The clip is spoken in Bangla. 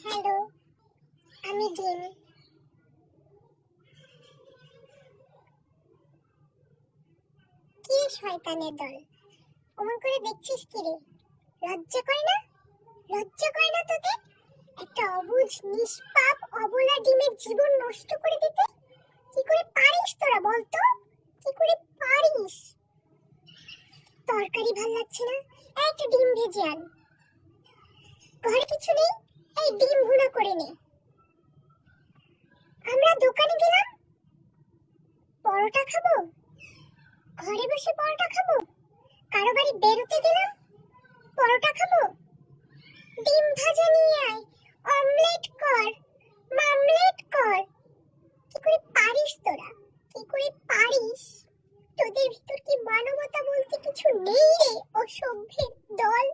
হ্যালো, আমি ডিম। কি শয়তানের দল, অমন করে দেখছিস কি রে? লজ্জা করে না? লজ্জা করে না তোদের? একটা অবুঝ নিষ্পাপ অবলা ডিমের জীবন নষ্ট করে দিতে কি করে পারিস তোরা বলতো? কি করে পারিস? তরকারি ভাল লাগছে না, একটা ডিম ভেজে আন। ঘরে কিছু নেই, এই ডিম ভুনা করে নে। আমরা দোকানে গেলাম, পরোটা খাবো, ঘরে বসে পরোটা খাবো। কারো বাড়ি বেরোতে গেলাম, পরোটা খাবো। ডিম ভাজা নিয়ে আয়, অমলেট কর, মামলেট কর। কি করে পারিস তোরা? কি করে পারিস? তোদের ভিতর কি মানবতা বলতে কিছু নেই রে, অসভ্যের দল?